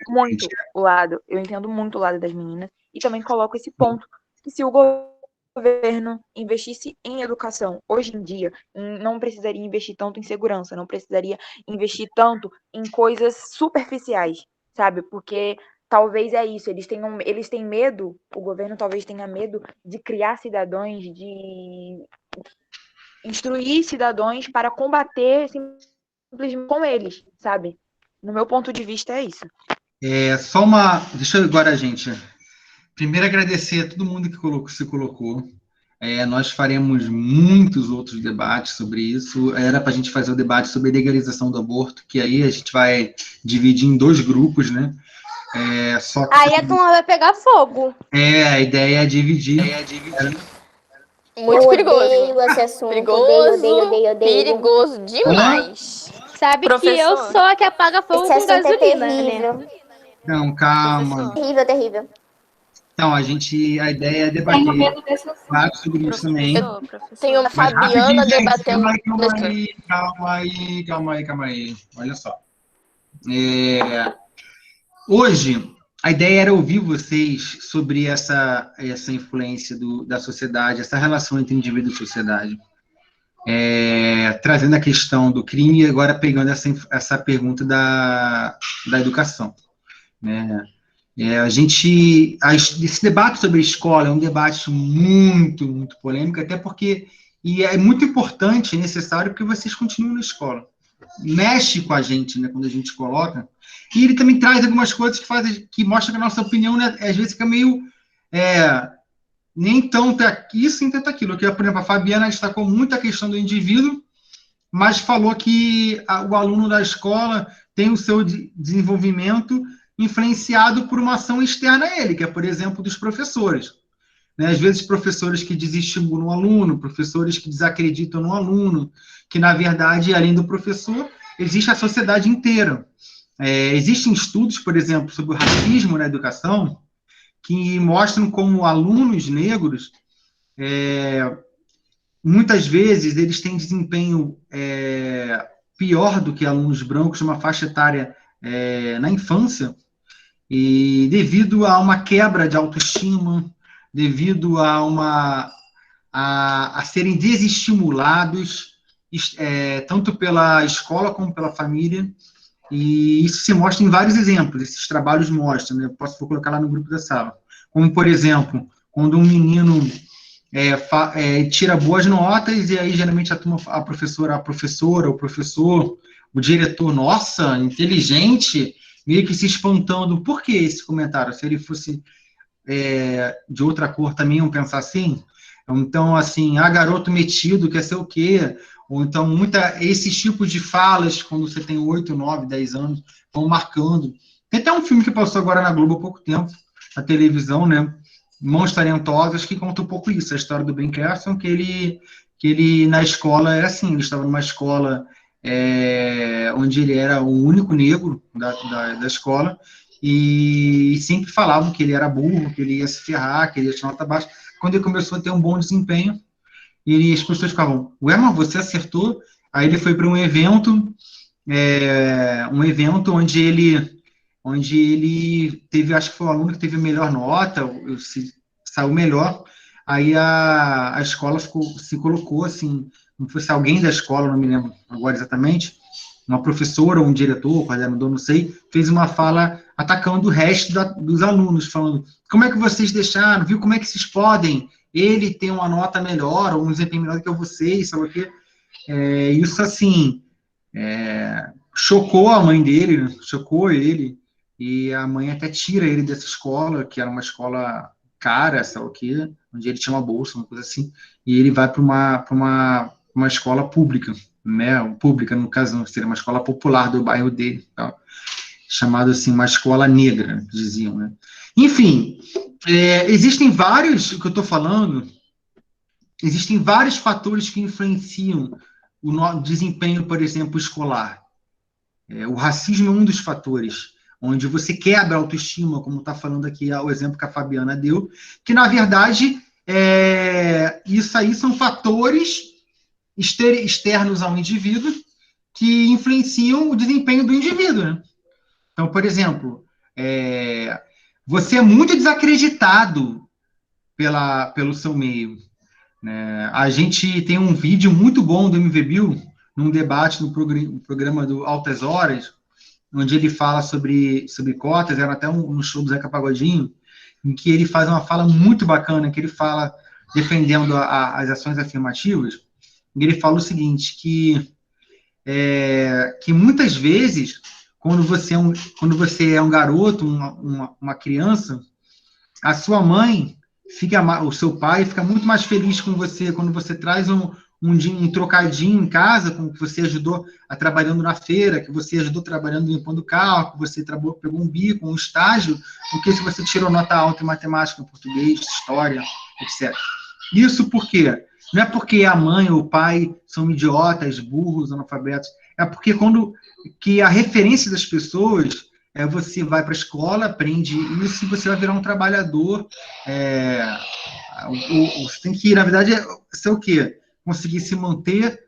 Eu entendo muito o lado das meninas e também coloco esse ponto, que se o governo investisse em educação hoje em dia, não precisaria investir tanto em segurança, não precisaria investir tanto em coisas superficiais, sabe? Porque talvez é isso, eles têm medo, o governo talvez tenha medo de criar cidadãos, de instruir cidadãos para combater simplesmente com eles, sabe? No meu ponto de vista, é isso. Deixa eu agora, gente. Primeiro, agradecer a todo mundo que se colocou. Nós faremos muitos outros debates sobre isso. Era para a gente fazer o debate sobre a legalização do aborto, que aí a gente vai dividir em 2 grupos, né? Aí a turma vai pegar fogo. A ideia é dividir. Muito perigoso. Eu odeio esse assunto. Perigoso. Odeio. Perigoso demais. Sabe que eu sou a que apaga fogo Esse com assunto gasolina, é né? terrível. Não, calma. Terrível. Então, a ideia é debater sobre isso também. Tem uma Fabiana debatendo. Calma aí. Olha só. Hoje, a ideia era ouvir vocês sobre essa influência da sociedade, essa relação entre indivíduo e sociedade. Trazendo a questão do crime e agora pegando essa pergunta da educação. Né? Esse debate sobre a escola é um debate muito, muito polêmico, até porque é muito importante e necessário que vocês continuem na escola. Mexe com a gente, né, quando a gente coloca. E ele também traz algumas coisas que mostram que a nossa opinião, né, às vezes, fica meio... nem tanto isso, nem tanto aquilo. Por exemplo, a Fabiana destacou muito a questão do indivíduo, mas falou que o aluno da escola tem o seu desenvolvimento influenciado por uma ação externa a ele, que é, por exemplo, dos professores. Né? Às vezes, professores que desestimulam o aluno, professores que desacreditam no aluno, que, na verdade, além do professor, existe a sociedade inteira. Existem estudos, por exemplo, sobre o racismo na educação, que mostram como alunos negros muitas vezes eles têm desempenho pior do que alunos brancos, numa faixa etária na infância, e devido a uma quebra de autoestima, devido a serem desestimulados, tanto pela escola como pela família, e isso se mostra em vários exemplos, esses trabalhos mostram, né? Vou colocar lá no grupo da sala. Como, por exemplo, quando um menino tira boas notas, e aí geralmente a professora, o professor, o diretor, nossa, inteligente, meio que se espantando. Por que esse comentário? Se ele fosse de outra cor também, iam pensar assim? Então, assim, garoto metido, quer ser o quê? Ou então, esses tipos de falas, quando você tem 8, 9, 10 anos, vão marcando. Tem até um filme que passou agora na Globo há pouco tempo, na televisão, né? Mãos Talentosas, que conta um pouco isso, a história do Ben Carson, que ele na escola era assim, ele estava numa escola onde ele era o único negro da escola, e sempre falavam que ele era burro, que ele ia se ferrar, que ele ia tirar nota baixa. Quando ele começou a ter um bom desempenho, as pessoas ficavam, ué, mas você acertou? Aí ele foi para um evento onde ele teve, acho que foi o aluno que teve a melhor nota, saiu melhor. Aí a escola se colocou assim, não fosse alguém da escola, não me lembro agora exatamente, uma professora ou um diretor, coordenador, não sei, fez uma fala atacando o resto dos alunos, falando, como é que vocês deixaram, viu, como é que vocês podem, ele tem uma nota melhor, ou um desempenho melhor do que vocês, sabe o quê? Isso, assim, chocou a mãe dele, né? Chocou ele, e a mãe até tira ele dessa escola, que era uma escola cara, sabe o quê? Onde ele tinha uma bolsa, uma coisa assim, e ele vai para uma escola pública, né? Pública, no caso, seria uma escola popular do bairro dele, tal, chamado assim, uma escola negra, diziam, né? Enfim, existem vários, o que eu estou falando, existem vários fatores que influenciam o desempenho, por exemplo, escolar. O racismo é um dos fatores, onde você quebra a autoestima, como está falando aqui o exemplo que a Fabiana deu, que, na verdade, isso aí são fatores externos ao indivíduo que influenciam o desempenho do indivíduo, né? Então, por exemplo, você é muito desacreditado pelo seu meio, né? A gente tem um vídeo muito bom do MVBio, num debate no programa do Altas Horas, onde ele fala sobre cotas, era até um show do Zeca Pagodinho, em que ele faz uma fala muito bacana, que ele fala, defendendo as ações afirmativas, e ele fala o seguinte, que muitas vezes, quando você é um garoto, uma criança, a sua mãe, o seu pai fica muito mais feliz com você quando você traz um trocadinho em casa, como que você ajudou trabalhando na feira, que você ajudou trabalhando limpando o carro, que você pegou um bico, um estágio, do que se você tirou nota alta em matemática, em português, história, etc. Isso por quê? Não é porque a mãe ou o pai são idiotas, burros, analfabetos, é porque que a referência das pessoas você vai para a escola, aprende isso e você vai virar um trabalhador. Você tem que, na verdade, ser o quê? Conseguir se manter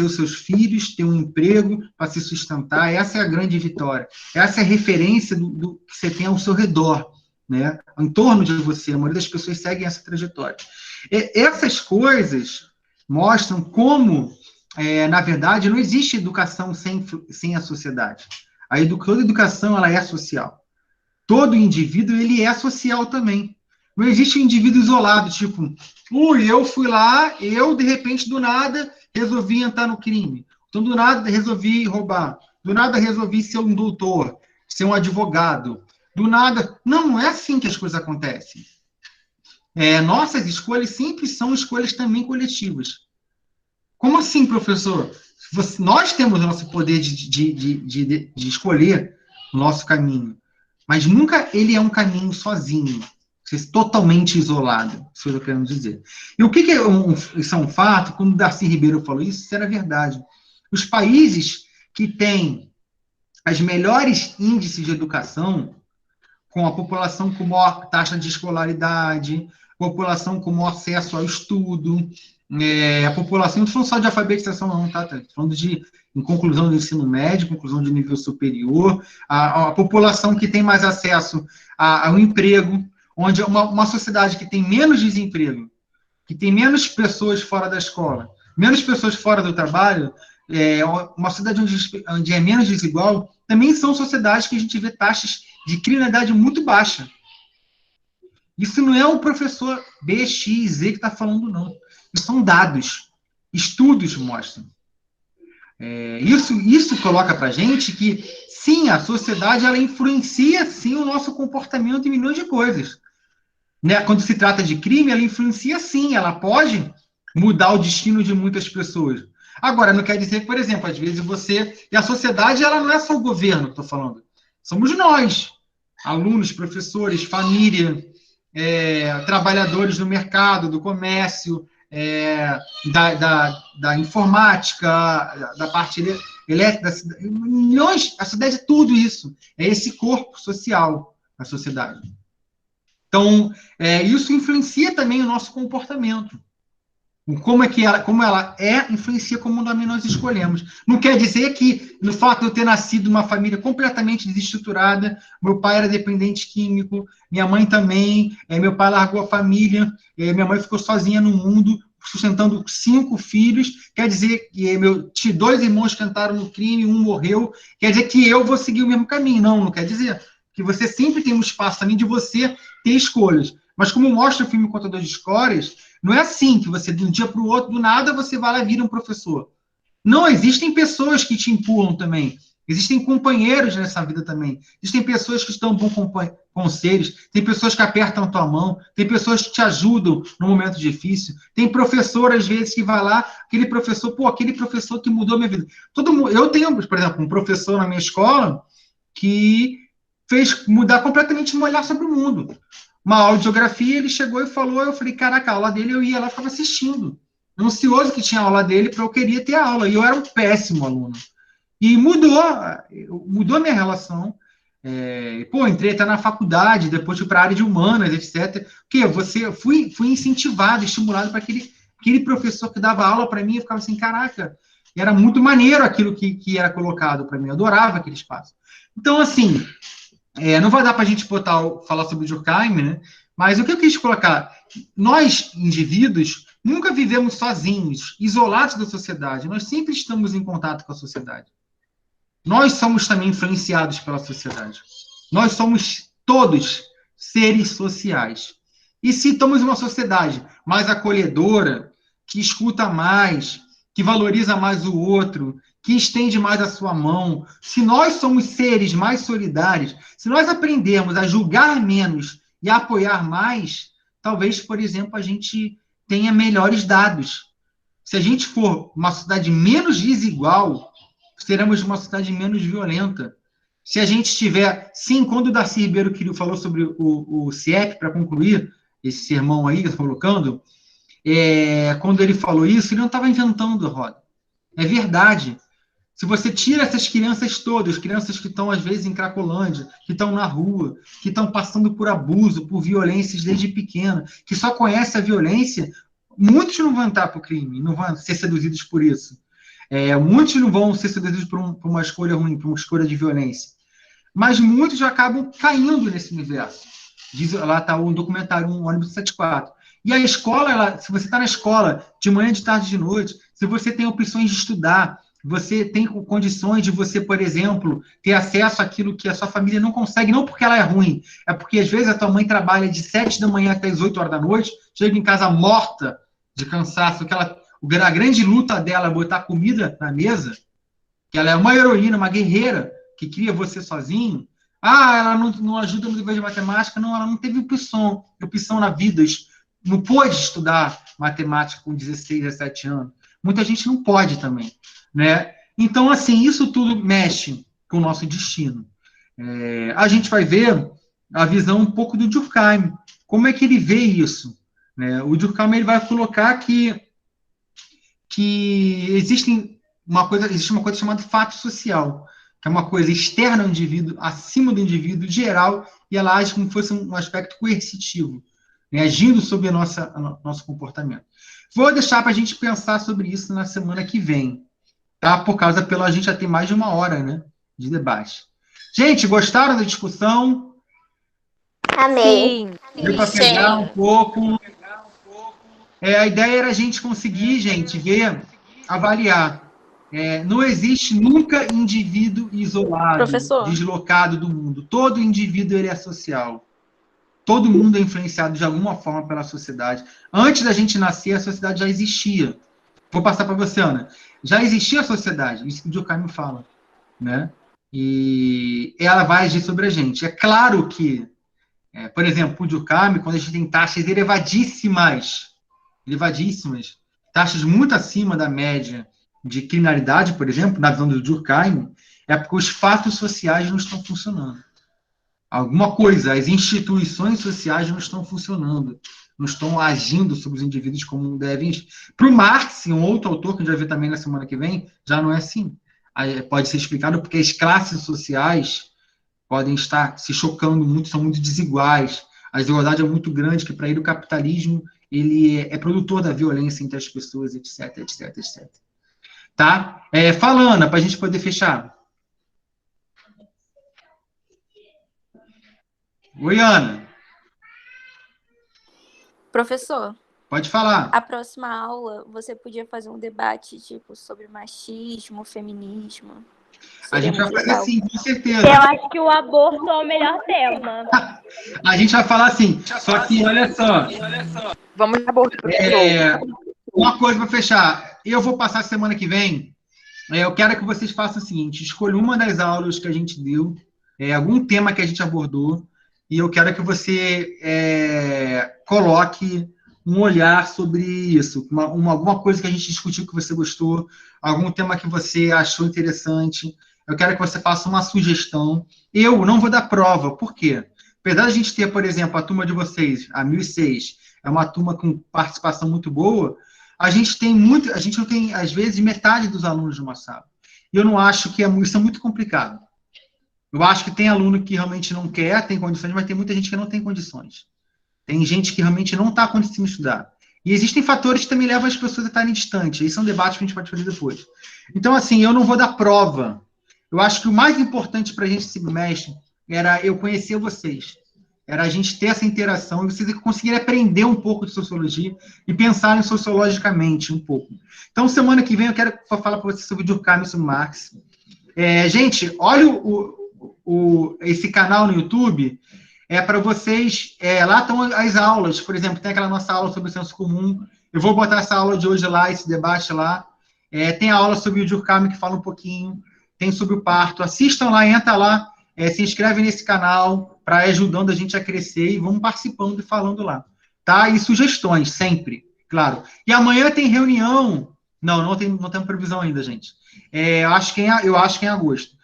os seus filhos, ter um emprego para se sustentar. Essa é a grande vitória. Essa é a referência do que você tem ao seu redor, né? Em torno de você. A maioria das pessoas seguem essa trajetória. Essas coisas mostram como, na verdade, não existe educação sem a sociedade. Toda educação ela é social. Todo indivíduo ele é social também. Não existe um indivíduo isolado, tipo, eu fui lá, de repente, do nada, resolvi entrar no crime. Então, do nada, resolvi roubar. Do nada, resolvi ser um doutor, ser um advogado. Do nada... Não é assim que as coisas acontecem. Nossas escolhas sempre são escolhas também coletivas. Como assim, professor? Nós temos o nosso poder de escolher o nosso caminho, mas nunca ele é um caminho sozinho, totalmente isolado, isso é o que eu quero dizer. E o que isso é um fato? Quando Darcy Ribeiro falou isso era verdade. Os países que têm as melhores índices de educação, com a população com maior taxa de escolaridade, população com maior acesso ao estudo, a população, não estou falando só de alfabetização, não, tá? Estou falando de em conclusão do ensino médio, conclusão de nível superior, a população que tem mais acesso ao emprego, onde uma sociedade que tem menos desemprego, que tem menos pessoas fora da escola, menos pessoas fora do trabalho, uma sociedade onde é menos desigual, também são sociedades que a gente vê taxas de criminalidade muito baixa. Isso não é um professor B, X, Z que está falando, não. Isso são dados. Estudos mostram. Isso coloca para a gente que, sim, a sociedade ela influencia, sim, o nosso comportamento em milhões de coisas. Né? Quando se trata de crime, ela influencia, sim. Ela pode mudar o destino de muitas pessoas. Agora, não quer dizer que, por exemplo, às vezes você... E a sociedade, ela não é só o governo que estou falando. Somos nós. Alunos, professores, família, trabalhadores do mercado, do comércio, da informática, da parte elétrica, milhões, a sociedade é tudo isso. É esse corpo social da sociedade. Então, isso influencia também o nosso comportamento. Como ela influencia como nós escolhemos. Não quer dizer que, no fato de eu ter nascido numa família completamente desestruturada, meu pai era dependente químico, minha mãe também, meu pai largou a família, minha mãe ficou sozinha no mundo, sustentando 5 filhos, quer dizer que 2 irmãos que entraram no crime, um morreu, quer dizer que eu vou seguir o mesmo caminho. Não quer dizer. Que você sempre tem um espaço também de você ter escolhas. Mas como mostra o filme Contador de Histórias, não é assim que você, de um dia para o outro, do nada, você vai lá e vira um professor. Não, existem pessoas que te empurram também. Existem companheiros nessa vida também. Existem pessoas que estão bons conselhos, tem pessoas que apertam a tua mão, tem pessoas que te ajudam no momento difícil, tem professor, às vezes, que vai lá, aquele professor que mudou a minha vida. Eu tenho, por exemplo, um professor na minha escola que fez mudar completamente meu olhar sobre o mundo. Uma aula de geografia, ele chegou e falou, eu falei, caraca, a aula dele, eu ia lá e ficava assistindo. Ansioso que tinha a aula dele, porque eu queria ter a aula, e eu era um péssimo aluno. E mudou a minha relação. Entrei até na faculdade, depois fui para a área de humanas, etc. Porque fui incentivado, estimulado para aquele professor que dava aula para mim, eu ficava assim, caraca, e era muito maneiro aquilo que era colocado para mim, eu adorava aquele espaço. Então, assim, não vai dar para a gente falar sobre o Durkheim, né? Mas o que eu quis colocar? Nós, indivíduos, nunca vivemos sozinhos, isolados da sociedade. Nós sempre estamos em contato com a sociedade. Nós somos também influenciados pela sociedade. Nós somos todos seres sociais. E se estamos em uma sociedade mais acolhedora, que escuta mais, que valoriza mais o outro, que estende mais a sua mão, se nós somos seres mais solidários, se nós aprendermos a julgar menos e a apoiar mais, talvez, por exemplo, a gente tenha melhores dados. Se a gente for uma sociedade menos desigual, seremos uma sociedade menos violenta. Se a gente tiver... Sim, quando o Darcy Ribeiro falou sobre o CIEP, para concluir esse sermão aí que eu estou colocando, quando ele falou isso, ele não estava inventando a roda. É verdade. Se você tira essas crianças todas, crianças que estão, às vezes, em Cracolândia, que estão na rua, que estão passando por abuso, por violências desde pequena, que só conhecem a violência, muitos não vão entrar para o crime, não vão ser seduzidos por isso. Muitos não vão ser seduzidos por uma escolha ruim, por uma escolha de violência. Mas muitos já acabam caindo nesse universo. Lá está um documentário, um ônibus 74. E a escola, se você está na escola, de manhã, de tarde, de noite, se você tem opções de estudar, você tem condições de você, por exemplo, ter acesso àquilo que a sua família não consegue, não porque ela é ruim, é porque, às vezes, a tua mãe trabalha de 7 da manhã até as 8 horas da noite, chega em casa morta de cansaço, a grande luta dela é botar comida na mesa, que ela é uma heroína, uma guerreira, que cria você sozinho. Ela não ajuda no dever de matemática. Não, ela não teve opção na vida, não pôde estudar matemática com 16, 17 anos. Muita gente não pode também, né? Então, assim, isso tudo mexe com o nosso destino. A gente vai ver a visão um pouco do Durkheim. Como é que ele vê isso? Né? O Durkheim ele vai colocar que existe uma coisa chamada fato social, que é uma coisa externa ao indivíduo, acima do indivíduo, geral, e ela age como se fosse um aspecto coercitivo. né, agindo sobre nosso comportamento. Vou deixar para a gente pensar sobre isso na semana que vem, tá? Pela gente já tem mais de 1 hora, né, de debate. Gente, gostaram da discussão? Amei. Deu para pegar um pouco? A ideia era a gente conseguir, gente, avaliar. Não existe nunca indivíduo isolado, Professor. deslocado do mundo. Todo indivíduo ele é social. Todo mundo é influenciado de alguma forma pela sociedade. Antes da gente nascer, a sociedade já existia. Vou passar para você, Ana. Já existia a sociedade, isso que o Durkheim fala, né? E ela vai agir sobre a gente. É claro que, por exemplo, o Durkheim, quando a gente tem taxas elevadíssimas, taxas muito acima da média de criminalidade, por exemplo, na visão do Durkheim, é porque os fatos sociais não estão funcionando. Alguma coisa, as instituições sociais não estão funcionando, não estão agindo sobre os indivíduos como devem. Para o Marx, um outro autor que a gente vai ver também na semana que vem, já não é assim. Pode ser explicado porque as classes sociais podem estar se chocando muito, são muito desiguais. A desigualdade é muito grande, que para ele o capitalismo ele é produtor da violência entre as pessoas, etc, etc, etc. Tá? Fala, Ana, para a gente poder fechar. Oi, Ana. Professor, Pode falar. a próxima aula você podia fazer um debate tipo sobre machismo, feminismo. A gente vai muito fazer legal. assim, com certeza. Eu acho que o aborto é o melhor tema. A gente vai falar assim, só que olha só. Vamos de aborto, professor. Uma coisa para fechar. Eu vou passar semana que vem. Eu quero que vocês façam o seguinte: escolha uma das aulas que a gente deu, algum tema que a gente abordou, e eu quero que você coloque um olhar sobre isso, alguma coisa que a gente discutiu que você gostou, algum tema que você achou interessante. Eu quero que você faça uma sugestão. Eu não vou dar prova, por quê? Apesar de a gente ter, por exemplo, a turma de vocês, a 1006, é uma turma com participação muito boa, a gente não tem, às vezes, metade dos alunos de uma sala. E eu não acho que isso é muito complicado. Eu acho que tem aluno que realmente não quer, tem condições, mas tem muita gente que não tem condições. Tem gente que realmente não está conseguindo estudar. E existem fatores que também levam as pessoas a estarem distantes. Esses são debates que a gente pode fazer depois. Então, assim, eu não vou dar prova. Eu acho que o mais importante para a gente, esse semestre, era eu conhecer vocês. Era a gente ter essa interação e vocês conseguirem aprender um pouco de sociologia e pensarem sociologicamente um pouco. Então, semana que vem, eu quero falar para vocês sobre Durkheim e sobre Marx. Gente, olha esse canal no YouTube, para vocês, lá estão as aulas, por exemplo, tem aquela nossa aula sobre o senso comum, eu vou botar essa aula de hoje lá, esse debate lá, tem a aula sobre o Durkheim que fala um pouquinho, tem sobre o parto, assistam lá, entra lá, se inscreve nesse canal, para ajudando a gente a crescer, e vamos participando e falando lá, tá? E sugestões, sempre, claro. E amanhã tem reunião, não temos previsão ainda, gente, eu acho que em agosto.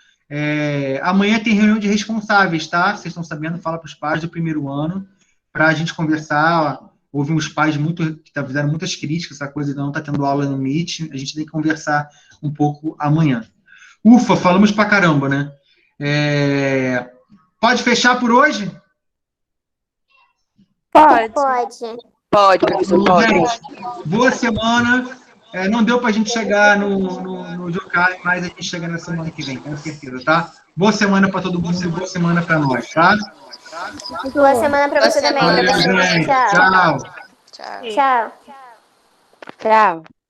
Amanhã tem reunião de responsáveis, tá? Vocês estão sabendo, fala para os pais do primeiro ano, para a gente conversar. Houve uns pais que fizeram muitas críticas, essa coisa de não estar tendo aula no Meet, a gente tem que conversar um pouco amanhã. Ufa, falamos pra caramba, né? Pode fechar por hoje? Pode. Pode, professor, pode. Gente, boa semana. Não deu para a gente chegar no Durkheim, mas a gente chega na semana que vem, com certeza, tá? Boa semana para todo mundo e boa semana para nós, tá? Boa semana para você também. Valeu, gente. Tchau. Tchau. Tchau.